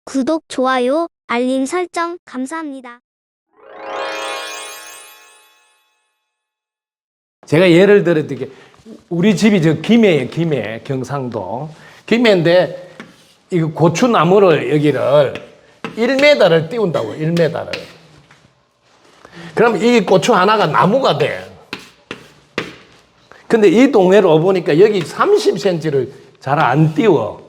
구독, 좋아요, 알림 설정 감사합니다. 제가 예를 들어 이렇게 우리 집이 저 김해예요. 김해, 경상도 김해인데 이 고추나무를 여기를 1m를 띄운다고. 1m를. 그럼 이 고추 하나가 나무가 돼. 근데 이 동네로 보니까 여기 30cm를 잘 안 띄워.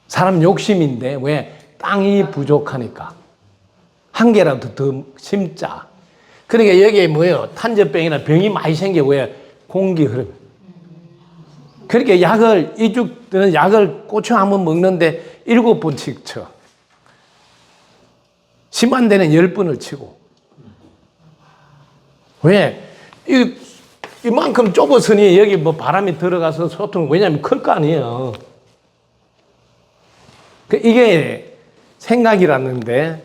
사람 욕심인데 왜? 땅이 부족하니까. 한 개라도 더 심자. 그러니까 여기에 뭐예요? 탄저병이나 병이 많이 생겨. 왜? 공기 흐름. 그러니까 약을, 이죽들은 약을 고추 한번 먹는데 7번씩 쳐. 심한 데는 10번을 치고. 왜? 이만큼 좁았으니 여기 뭐 바람이 들어가서 소통, 왜냐면 클 거 아니에요. 이게 생각이라는데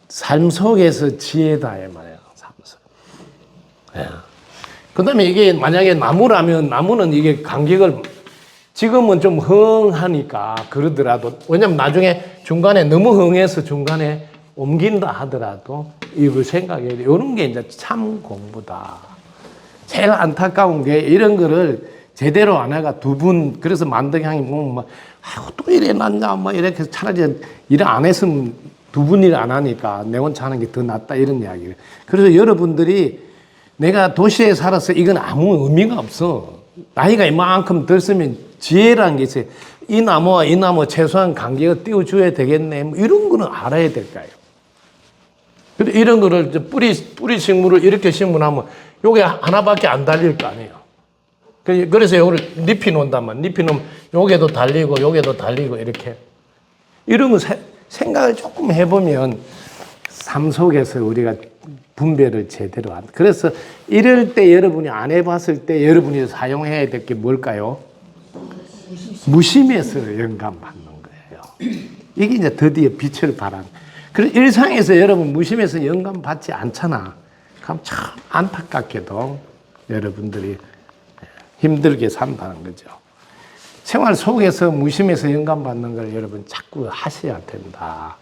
삶 속에서 지혜다, 이 말이에요. 삶 속. 예. 그 다음에 이게 만약에 나무라면 나무는 이게 간격을 지금은 좀 흥하니까 그러더라도 왜냐면 나중에 중간에 너무 흥해서 중간에 옮긴다 하더라도 이걸 생각해야 돼. 이런 게 이제 참 공부다. 제일 안타까운 게 이런 거를 제대로 안 해가 두 분, 그래서 만덕향이 보면 막, 아이고, 또 이래 놨냐, 막 이렇게 차라리 일 안 했으면 두 분 일 안 하니까 내 혼자 하는 게 더 낫다, 이런 이야기를. 그래서 여러분들이 내가 도시에 살아서 이건 아무 의미가 없어. 나이가 이만큼 들었으면 지혜라는 게 있어요. 이 나무와 이 나무 최소한 간격을 띄워줘야 되겠네. 뭐 이런 거는 알아야 될까요? 근데 이런 거를 뿌리 식물을 이렇게 심으면 요게 하나밖에 안 달릴 거 아니에요. 그래서 요거를 잎이 놓는다면, 잎이 놓으면 요게도 달리고, 요게도 달리고, 이렇게. 이런 거 생각을 조금 해보면 삶 속에서 우리가 분별을 제대로 한다. 그래서 이럴 때 여러분이 안 해봤을 때 여러분이 사용해야 될 게 뭘까요? 무심에서 영감 받는 거예요. 이게 이제 드디어 빛을 발한. 그래서 일상에서 여러분 무심해서 영감 받지 않잖아. 그럼 참 안타깝게도 여러분들이 힘들게 산다는 거죠. 생활 속에서 무심해서 영감 받는 걸 여러분 자꾸 하셔야 된다.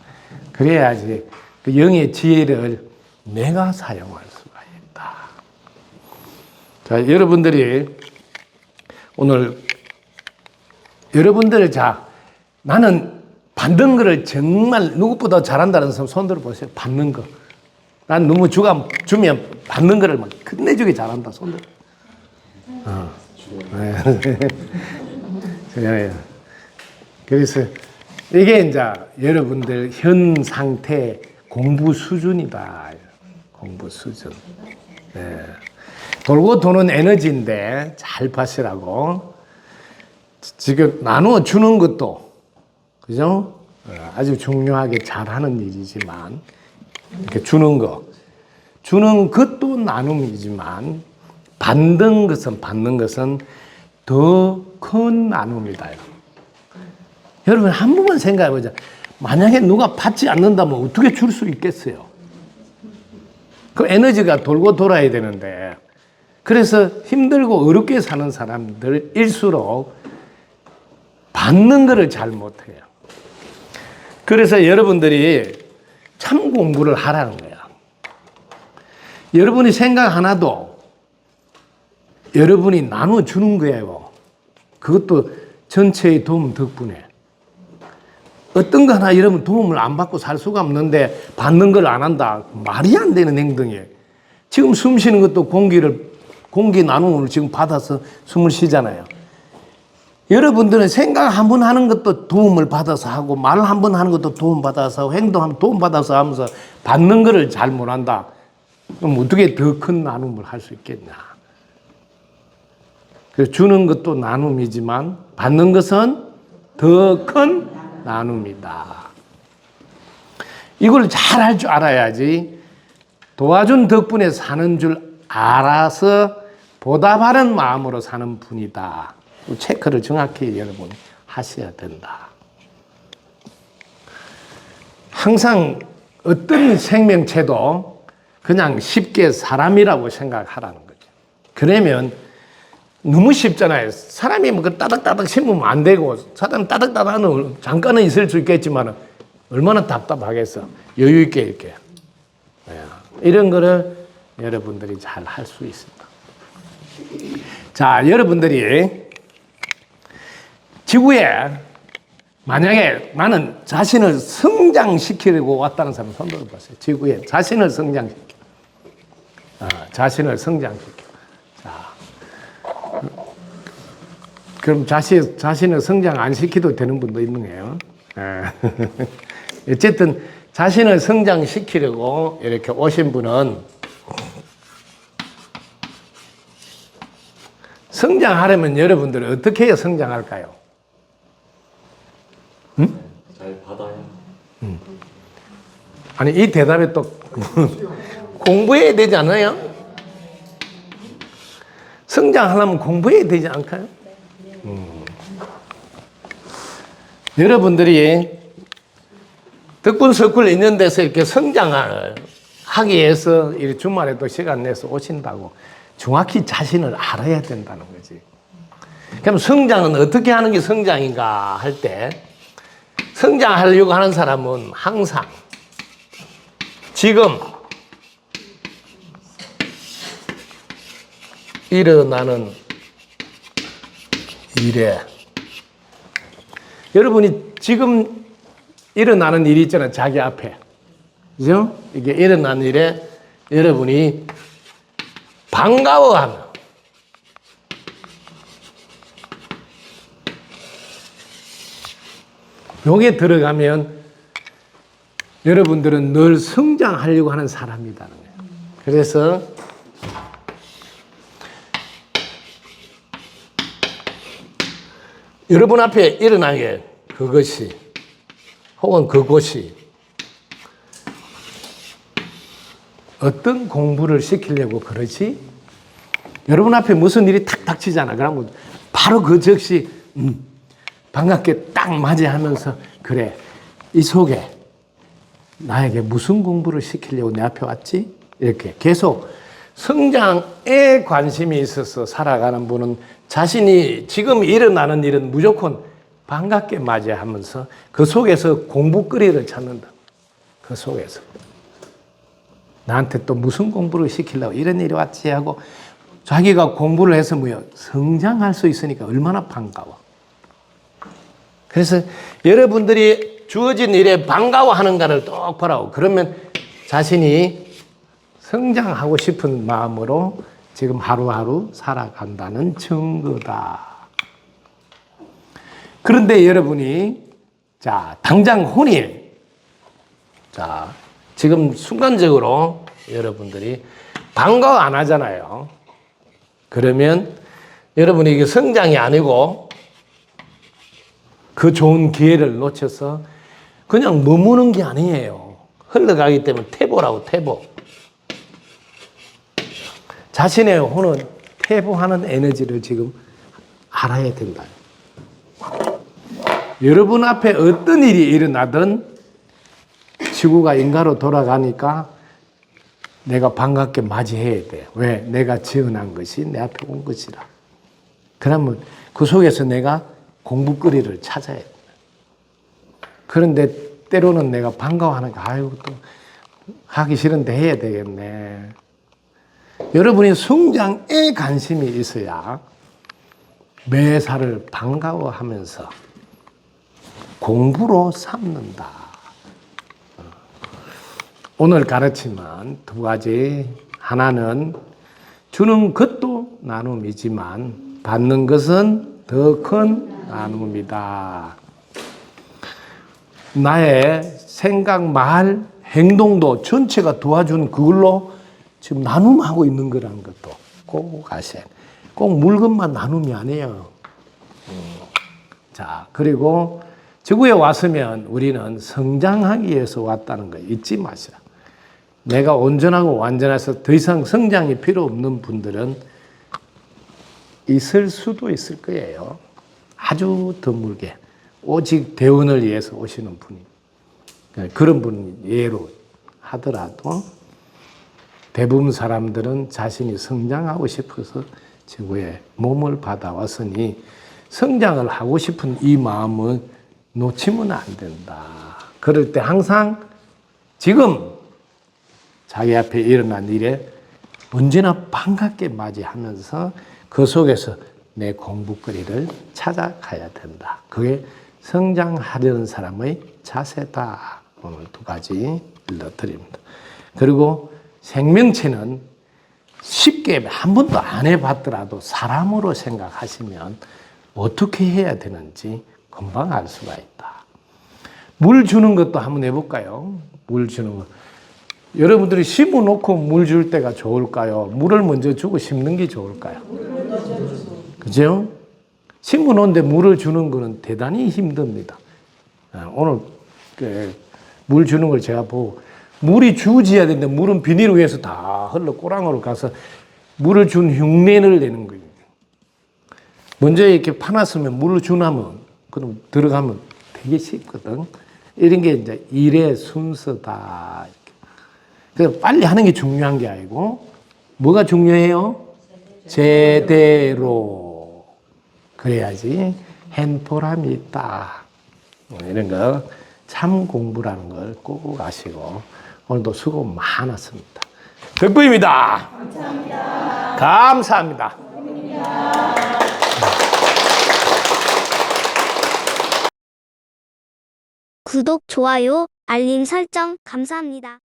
그래야지 그 영의 지혜를 내가 사용할 수가 있다. 자, 여러분들이 오늘 나는 받는 거를 정말 누구보다 잘한다는 사람 손 들어보세요. 받는 거. 난 너무 주면 받는 거를 막 끝내주게 잘한다. 손 들어. 그래서 이게 이제 여러분들 현 상태 공부 수준이다. 공부 수준. 네. 돌고 도는 에너지인데 잘 봐시라고. 지금 나누어 주는 것도, 그죠? 아주 중요하게 잘하는 일이지만, 이렇게 주는 것도 나눔이지만, 받는 것은 더 큰 나눔이다. 여러분, 한 번만 생각해 보자. 만약에 누가 받지 않는다면 어떻게 줄 수 있겠어요? 그 에너지가 돌고 돌아야 되는데, 그래서 힘들고 어렵게 사는 사람들일수록 받는 것을 잘 못해요. 그래서 여러분들이 참 공부를 하라는 거야. 여러분이 생각 하나도 여러분이 나눠주는 거예요. 그것도 전체의 도움 덕분에. 어떤 거 하나 여러분 도움을 안 받고 살 수가 없는데 받는 걸 안 한다. 말이 안 되는 행동이에요. 지금 숨 쉬는 것도 공기 나눔을 지금 받아서 숨을 쉬잖아요. 여러분들은 생각 한 번 하는 것도 도움을 받아서 하고 말 한 번 하는 것도 도움 받아서 하고 행동하면 도움 받아서 하면서 받는 거를 잘 못한다. 그럼 어떻게 더 큰 나눔을 할 수 있겠냐. 그래서 주는 것도 나눔이지만 받는 것은 더 큰 나눔이다. 이걸 잘 할 줄 알아야지 도와준 덕분에 사는 줄 알아서 보답하는 마음으로 사는 분이다. 체크를 정확히 여러분 하셔야 된다. 항상 어떤 생명체도 그냥 쉽게 사람이라고 생각하라는 거죠. 그러면 너무 쉽잖아요. 사람이 뭐 따닥따닥 심으면 안 되고, 사람 따닥따닥은 잠깐은 있을 수 있겠지만, 얼마나 답답하겠어. 여유있게 이렇게. 이런 거를 여러분들이 잘 할 수 있습니다. 자, 여러분들이 지구에 만약에 나는 자신을 성장시키려고 왔다는 사람 손 들어보세요. 지구에 자신을 성장시켜. 자신을 성장시켜. 자, 그럼 자신을 성장 안 시켜도 되는 분도 있는 거예요. 어쨌든 자신을 성장시키려고 이렇게 오신 분은 성장하려면 여러분들은 어떻게 해야 성장할까요? 응? 잘 받아야. 아니, 이 대답에 또 공부해야 되지 않아요? 성장하려면 공부해야 되지 않을까요? 여러분들이 덕분 서클 있는 데서 이렇게 성장을 하기 위해서 이 주말에 또 시간 내서 오신다고 정확히 자신을 알아야 된다는 거지. 그럼 성장은 어떻게 하는 게 성장인가 할 때, 성장하려고 하는 사람은 항상 지금 일어나는 일에, 여러분이 지금 일어나는 일이 있잖아요. 자기 앞에. 그죠? 이게 일어나는 일에 여러분이 반가워하면, 여기에 들어가면 여러분들은 늘 성장하려고 하는 사람이라는 거예요. 그래서 여러분 앞에 일어나게 그것이 혹은 그곳이 어떤 공부를 시키려고 그러지? 여러분 앞에 무슨 일이 탁 닥치잖아. 그러면 바로 그 즉시 반갑게 딱 맞이하면서 그래, 이 속에 나에게 무슨 공부를 시키려고 내 앞에 왔지? 이렇게 계속 성장에 관심이 있어서 살아가는 분은 자신이 지금 일어나는 일은 무조건 반갑게 맞이하면서 그 속에서 공부거리를 찾는다. 그 속에서. 나한테 또 무슨 공부를 시키려고 이런 일이 왔지 하고 자기가 공부를 해서 뭐야 성장할 수 있으니까 얼마나 반가워. 그래서 여러분들이 주어진 일에 반가워하는가를 똑바로 그러면 자신이 성장하고 싶은 마음으로 지금 하루하루 살아간다는 증거다. 그런데 여러분이 자 당장 혼일 자 지금 순간적으로 여러분들이 반가워 안 하잖아요. 그러면 여러분이 이게 성장이 아니고 그 좋은 기회를 놓쳐서 그냥 머무는 게 아니에요. 흘러가기 때문에 퇴보라고 퇴보. 자신의 혼은 퇴보하는 에너지를 지금 알아야 된다. 여러분 앞에 어떤 일이 일어나든 지구가 인가로 돌아가니까 내가 반갑게 맞이해야 돼. 왜? 내가 지어난 것이 내 앞에 온 것이라. 그러면 그 속에서 내가 공부거리를 찾아야 돼. 그런데 때로는 내가 반가워하니까 아이고 또 하기 싫은데 해야 되겠네. 여러분이 성장에 관심이 있어야 매사를 반가워하면서 공부로 삼는다. 오늘 가르침은 두 가지. 하나는 주는 것도 나눔이지만 받는 것은 더 큰 나눔이다. 나의 생각, 말, 행동도 전체가 도와주는 그걸로 지금 나눔하고 있는 거라는 것도 꼭 아셔야 돼요. 꼭 물건만 나눔이 아니에요. 자, 그리고 지구에 왔으면 우리는 성장하기 위해서 왔다는 거 잊지 마시라. 내가 온전하고 완전해서 더 이상 성장이 필요 없는 분들은 있을 수도 있을 거예요. 아주 드물게. 오직 대원을 위해서 오시는 분이. 그런 분 예로 하더라도 대부분 사람들은 자신이 성장하고 싶어서 지구에 몸을 받아왔으니 성장을 하고 싶은 이 마음은 놓치면 안 된다. 그럴 때 항상 지금 자기 앞에 일어난 일에 언제나 반갑게 맞이하면서 그 속에서 내 공부거리를 찾아가야 된다. 그게 성장하려는 사람의 자세다. 오늘 두 가지 일러드립니다. 그리고 생명체는 쉽게 한 번도 안 해봤더라도 사람으로 생각하시면 어떻게 해야 되는지 금방 알 수가 있다. 물 주는 것도 한번 해볼까요? 물 주는 거. 여러분들이 심어놓고 물 줄 때가 좋을까요? 물을 먼저 주고 심는 게 좋을까요? 그죠? 심어놓은데 물을 주는 거는 대단히 힘듭니다. 오늘 물 주는 걸 제가 보고 물이 주어져야 되는데 물은 비닐 위에서 다 흘러 꼬랑으로 가서 물을 준 흉내를 내는 거예요. 먼저 이렇게 파놨으면 물을 주나면 그럼 들어가면 되게 쉽거든. 이런 게 이제 일의 순서다. 그래서 빨리 하는 게 중요한 게 아니고 뭐가 중요해요? 제대로. 그래야지 행보람이 있다. 이런 거 참 공부라는 걸 꼭 아시고 오늘도 수고 많았습니다. 덕부입니다. 감사합니다. 감사합니다. 구독, 좋아요, 알림 설정 감사합니다.